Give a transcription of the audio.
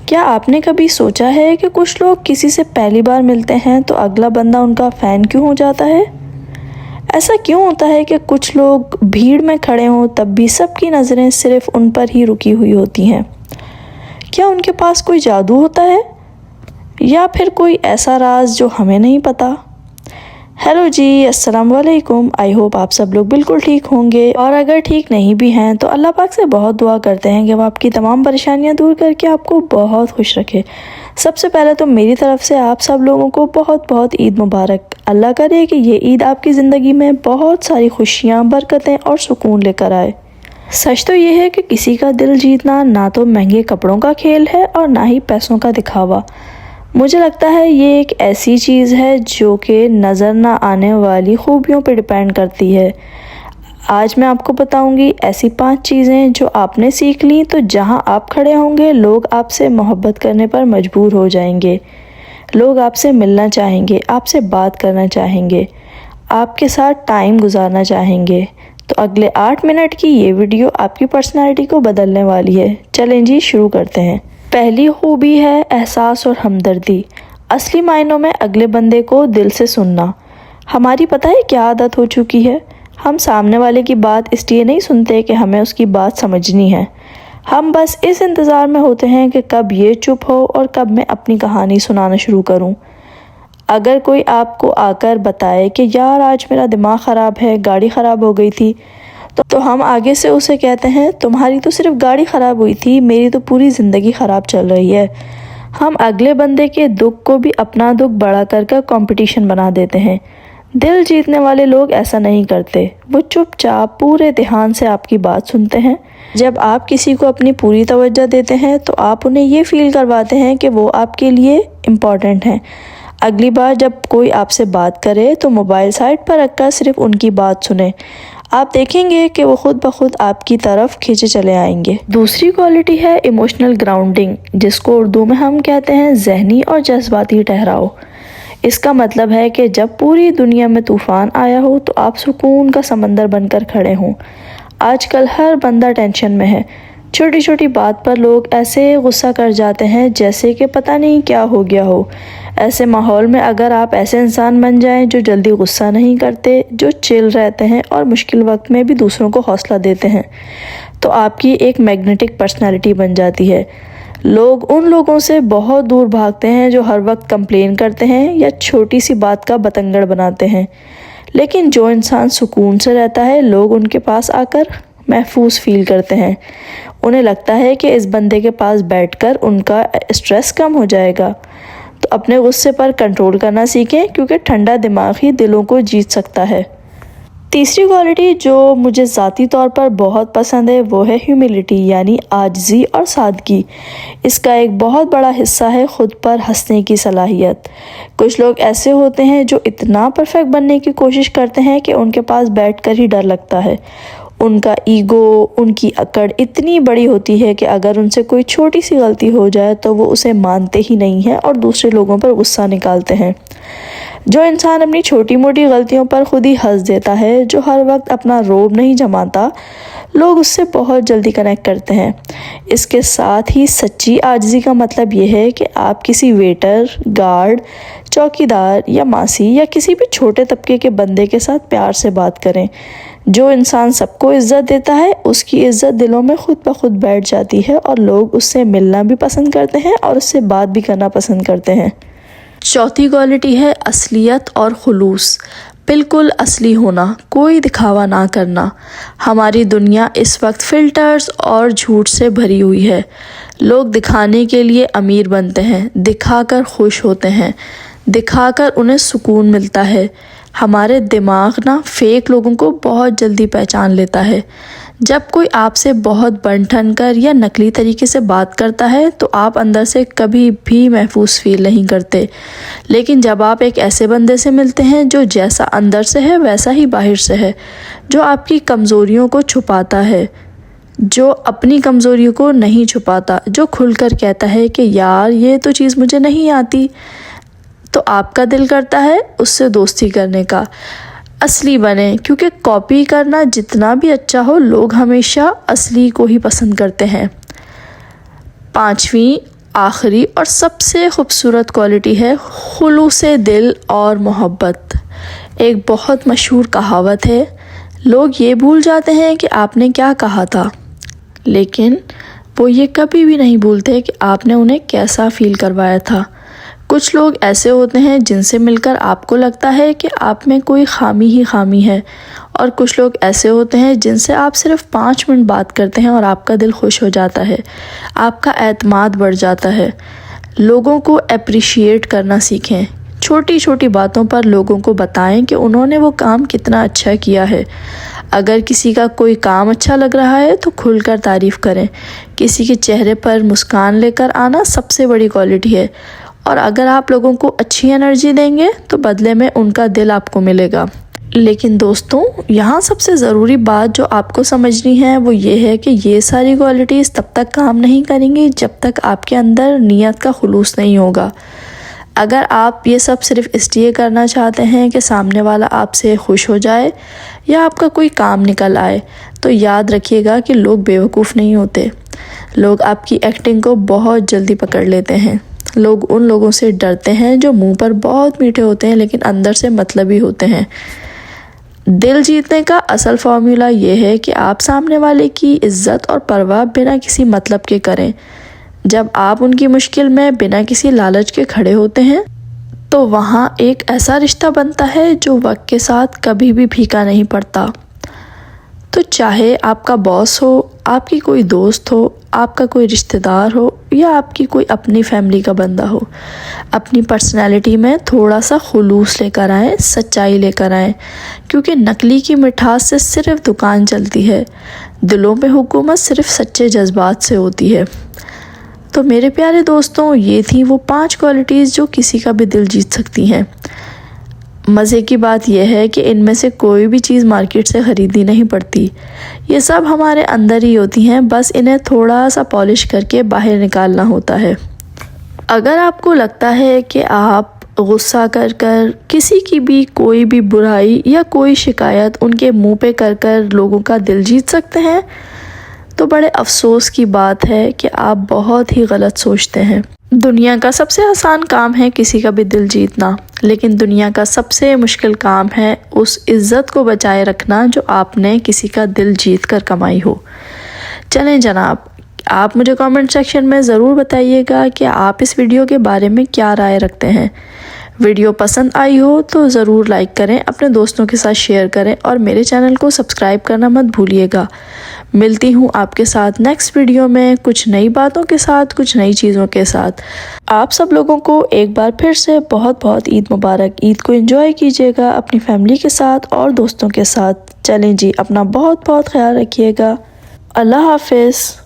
کیا آپ نے کبھی سوچا ہے کہ کچھ لوگ کسی سے پہلی بار ملتے ہیں تو اگلا بندہ ان کا فین کیوں ہو جاتا ہے؟ ایسا کیوں ہوتا ہے کہ کچھ لوگ بھیڑ میں کھڑے ہوں تب بھی سب کی نظریں صرف ان پر ہی رکی ہوئی ہوتی ہیں؟ کیا ان کے پاس کوئی جادو ہوتا ہے یا پھر کوئی ایسا راز جو ہمیں نہیں پتہ؟ ہیلو جی، السلام علیکم۔ آئی ہوپ آپ سب لوگ بالکل ٹھیک ہوں گے، اور اگر ٹھیک نہیں بھی ہیں تو اللہ پاک سے بہت دعا کرتے ہیں کہ وہ آپ کی تمام پریشانیاں دور کر کے آپ کو بہت خوش رکھے۔ سب سے پہلے تو میری طرف سے آپ سب لوگوں کو بہت بہت عید مبارک۔ اللہ کرے کہ یہ عید آپ کی زندگی میں بہت ساری خوشیاں، برکتیں اور سکون لے کر آئے۔ سچ تو یہ ہے کہ کسی کا دل جیتنا نہ تو مہنگے کپڑوں کا کھیل ہے اور نہ ہی پیسوں کا دکھاوا۔ مجھے لگتا ہے یہ ایک ایسی چیز ہے جو کہ نظر نہ آنے والی خوبیوں پہ ڈیپینڈ کرتی ہے۔ آج میں آپ کو بتاؤں گی ایسی 5 چیزیں جو آپ نے سیکھ لیں تو جہاں آپ کھڑے ہوں گے لوگ آپ سے محبت کرنے پر مجبور ہو جائیں گے، لوگ آپ سے ملنا چاہیں گے، آپ سے بات کرنا چاہیں گے، آپ کے ساتھ ٹائم گزارنا چاہیں گے۔ تو اگلے 8 منٹ کی یہ ویڈیو آپ کی پرسنالٹی کو بدلنے والی ہے۔ چلیں جی شروع کرتے ہیں۔ پہلی خوبی ہے احساس اور ہمدردی۔ اصلی معنوں میں اگلے بندے کو دل سے سننا۔ ہماری پتہ ہے کیا عادت ہو چکی ہے؟ ہم سامنے والے کی بات اس لیے نہیں سنتے کہ ہمیں اس کی بات سمجھنی ہے، ہم بس اس انتظار میں ہوتے ہیں کہ کب یہ چپ ہو اور کب میں اپنی کہانی سنانا شروع کروں۔ اگر کوئی آپ کو آ کر بتائے کہ یار آج میرا دماغ خراب ہے، گاڑی خراب ہو گئی تھی، تو ہم آگے سے اسے کہتے ہیں تمہاری تو صرف گاڑی خراب ہوئی تھی، میری تو پوری زندگی خراب چل رہی ہے۔ ہم اگلے بندے کے دکھ کو بھی اپنا دکھ بڑا کر کمپٹیشن بنا دیتے ہیں۔ دل جیتنے والے لوگ ایسا نہیں کرتے، وہ چپ چاپ پورے دھیان سے آپ کی بات سنتے ہیں۔ جب آپ کسی کو اپنی پوری توجہ دیتے ہیں تو آپ انہیں یہ فیل کرواتے ہیں کہ وہ آپ کے لیے امپورٹنٹ ہیں۔ اگلی بار جب کوئی آپ سے بات کرے تو موبائل سائڈ پر رکھ کر صرف ان کی بات سنیں، آپ دیکھیں گے کہ وہ خود بخود آپ کی طرف کھینچے چلے آئیں گے۔ دوسری کوالٹی ہے ایموشنل گراؤنڈنگ، جس کو اردو میں ہم کہتے ہیں ذہنی اور جذباتی ٹھہراؤ۔ اس کا مطلب ہے کہ جب پوری دنیا میں طوفان آیا ہو تو آپ سکون کا سمندر بن کر کھڑے ہوں۔ آج کل ہر بندہ ٹینشن میں ہے، چھوٹی چھوٹی بات پر لوگ ایسے غصہ کر جاتے ہیں جیسے کہ پتہ نہیں کیا ہو گیا ہو۔ ایسے ماحول میں اگر آپ ایسے انسان بن جائیں جو جلدی غصہ نہیں کرتے، جو چل رہتے ہیں اور مشکل وقت میں بھی دوسروں کو حوصلہ دیتے ہیں، تو آپ کی ایک میگنیٹک پرسنالٹی بن جاتی ہے۔ لوگ ان لوگوں سے بہت دور بھاگتے ہیں جو ہر وقت کمپلین کرتے ہیں یا چھوٹی سی بات کا بتنگڑ بناتے ہیں، لیکن جو انسان سکون سے رہتا ہے لوگ ان کے پاس آ کر محفوظ فیل کرتے ہیں۔ انہیں لگتا ہے کہ اس بندے کے پاس بیٹھ کر ان کا اسٹریس کم ہو جائے گا۔ تو اپنے غصے پر کنٹرول کرنا سیکھیں، کیونکہ ٹھنڈا دماغ ہی دلوں کو جیت سکتا ہے۔ تیسری کوالٹی جو مجھے ذاتی طور پر بہت پسند ہے وہ ہے ہیوملٹی، یعنی عاجزی اور سادگی۔ اس کا ایک بہت بڑا حصہ ہے خود پر ہنسنے کی صلاحیت۔ کچھ لوگ ایسے ہوتے ہیں جو اتنا پرفیکٹ بننے کی کوشش کرتے ہیں کہ ان کے پاس بیٹھ کر ہی ڈر لگتا ہے۔ ان کا ایگو، ان کی اکڑ اتنی بڑی ہوتی ہے کہ اگر ان سے کوئی چھوٹی سی غلطی ہو جائے تو وہ اسے مانتے ہی نہیں ہیں اور دوسرے لوگوں پر غصہ نکالتے ہیں۔ جو انسان اپنی چھوٹی موٹی غلطیوں پر خود ہی ہنس دیتا ہے، جو ہر وقت اپنا روب نہیں جماتا، لوگ اس سے بہت جلدی کنیکٹ کرتے ہیں۔ اس کے ساتھ ہی سچی عاجزی کا مطلب یہ ہے کہ آپ کسی ویٹر، گارڈ، چوکیدار یا ماسی یا کسی بھی چھوٹے طبقے کے بندے کے ساتھ پیار سے بات کریں۔ جو انسان سب کو عزت دیتا ہے اس کی عزت دلوں میں خود بخود بیٹھ جاتی ہے اور لوگ اس سے ملنا بھی پسند کرتے ہیں اور اس سے بات بھی کرنا پسند کرتے ہیں۔ چوتھی کوالٹی ہے اصلیت اور خلوص، بالکل اصلی ہونا، کوئی دکھاوا نہ کرنا۔ ہماری دنیا اس وقت فلٹرز اور جھوٹ سے بھری ہوئی ہے۔ لوگ دکھانے کے لیے امیر بنتے ہیں، دکھا کر خوش ہوتے ہیں، دکھا کر انہیں سکون ملتا ہے۔ ہمارے دماغ فیک لوگوں کو بہت جلدی پہچان لیتا ہے۔ جب کوئی آپ سے بہت بن ٹھن کر یا نقلی طریقے سے بات کرتا ہے تو آپ اندر سے کبھی بھی محفوظ فیل نہیں کرتے، لیکن جب آپ ایک ایسے بندے سے ملتے ہیں جو جیسا اندر سے ہے ویسا ہی باہر سے ہے، جو آپ کی کمزوریوں کو چھپاتا ہے، جو اپنی کمزوریوں کو نہیں چھپاتا، جو کھل کر کہتا ہے کہ یار یہ تو چیز مجھے نہیں آتی، تو آپ کا دل کرتا ہے اس سے دوستی کرنے کا۔ اصلی بنیں، کیونکہ کاپی کرنا جتنا بھی اچھا ہو لوگ ہمیشہ اصلی کو ہی پسند کرتے ہیں۔ 5ویں آخری اور سب سے خوبصورت کوالٹی ہے خلوص دل اور محبت۔ ایک بہت مشہور کہاوت ہے، لوگ یہ بھول جاتے ہیں کہ آپ نے کیا کہا تھا، لیکن وہ یہ کبھی بھی نہیں بھولتے کہ آپ نے انہیں کیسا فیل کروایا تھا۔ کچھ لوگ ایسے ہوتے ہیں جن سے مل کر آپ کو لگتا ہے کہ آپ میں کوئی خامی ہی خامی ہے، اور کچھ لوگ ایسے ہوتے ہیں جن سے آپ صرف 5 منٹ بات کرتے ہیں اور آپ کا دل خوش ہو جاتا ہے، آپ کا اعتماد بڑھ جاتا ہے۔ لوگوں کو اپریشیٹ کرنا سیکھیں، چھوٹی چھوٹی باتوں پر لوگوں کو بتائیں کہ انہوں نے وہ کام کتنا اچھا کیا ہے۔ اگر کسی کا کوئی کام اچھا لگ رہا ہے تو کھل کر تعریف کریں۔ کسی کے چہرے پر مسکان لے کر آنا سب سے بڑی کوالٹی ہے، اور اگر آپ لوگوں کو اچھی انرجی دیں گے تو بدلے میں ان کا دل آپ کو ملے گا۔ لیکن دوستوں، یہاں سب سے ضروری بات جو آپ کو سمجھنی ہے وہ یہ ہے کہ یہ ساری کوالٹیز تب تک کام نہیں کریں گی جب تک آپ کے اندر نیت کا خلوص نہیں ہوگا۔ اگر آپ یہ سب صرف اس لیے کرنا چاہتے ہیں کہ سامنے والا آپ سے خوش ہو جائے یا آپ کا کوئی کام نکل آئے، تو یاد رکھیے گا کہ لوگ بیوقوف نہیں ہوتے۔ لوگ آپ کی ایکٹنگ کو بہت جلدی پکڑ لیتے ہیں۔ لوگ ان لوگوں سے ڈرتے ہیں جو منہ پر بہت میٹھے ہوتے ہیں لیکن اندر سے مطلبی ہوتے ہیں۔ دل جیتنے کا اصل فارمولا یہ ہے کہ آپ سامنے والے کی عزت اور پرواہ بنا کسی مطلب کے کریں۔ جب آپ ان کی مشکل میں بنا کسی لالچ کے کھڑے ہوتے ہیں تو وہاں ایک ایسا رشتہ بنتا ہے جو وقت کے ساتھ کبھی بھی پھیکا نہیں پڑتا۔ تو چاہے آپ کا باس ہو، آپ کی کوئی دوست ہو، آپ کا کوئی رشتہ دار ہو یا آپ کی کوئی اپنی فیملی کا بندہ ہو، اپنی پرسنالٹی میں تھوڑا سا خلوص لے کر آئیں، سچائی لے کر آئیں، کیونکہ نکلی کی مٹھاس سے صرف دکان چلتی ہے، دلوں پہ حکومت صرف سچے جذبات سے ہوتی ہے۔ تو میرے پیارے دوستوں، یہ تھیں وہ 5 کوالٹیز جو کسی کا بھی دل جیت سکتی ہیں۔ مزے کی بات یہ ہے کہ ان میں سے کوئی بھی چیز مارکیٹ سے خریدنی نہیں پڑتی، یہ سب ہمارے اندر ہی ہوتی ہیں، بس انہیں تھوڑا سا پالش کر کے باہر نکالنا ہوتا ہے۔ اگر آپ کو لگتا ہے کہ آپ غصہ کر کر کسی کی بھی کوئی بھی برائی یا کوئی شکایت ان کے منہ پہ کر کر لوگوں کا دل جیت سکتے ہیں، تو بڑے افسوس کی بات ہے کہ آپ بہت ہی غلط سوچتے ہیں۔ دنیا کا سب سے آسان کام ہے کسی کا بھی دل جیتنا، لیکن دنیا کا سب سے مشکل کام ہے اس عزت کو بچائے رکھنا جو آپ نے کسی کا دل جیت کر کمائی ہو۔ چلیں جناب، آپ مجھے کامنٹ سیکشن میں ضرور بتائیے گا کہ آپ اس ویڈیو کے بارے میں کیا رائے رکھتے ہیں۔ ویڈیو پسند آئی ہو تو ضرور لائک کریں، اپنے دوستوں کے ساتھ شیئر کریں اور میرے چینل کو سبسکرائب کرنا مت بھولیے گا۔ ملتی ہوں آپ کے ساتھ نیکسٹ ویڈیو میں کچھ نئی باتوں کے ساتھ، کچھ نئی چیزوں کے ساتھ۔ آپ سب لوگوں کو ایک بار پھر سے بہت بہت عید مبارک۔ عید کو انجوائے کیجیے گا اپنی فیملی کے ساتھ اور دوستوں کے ساتھ۔ چلیں جی، اپنا بہت بہت خیال رکھیے گا۔ اللہ حافظ۔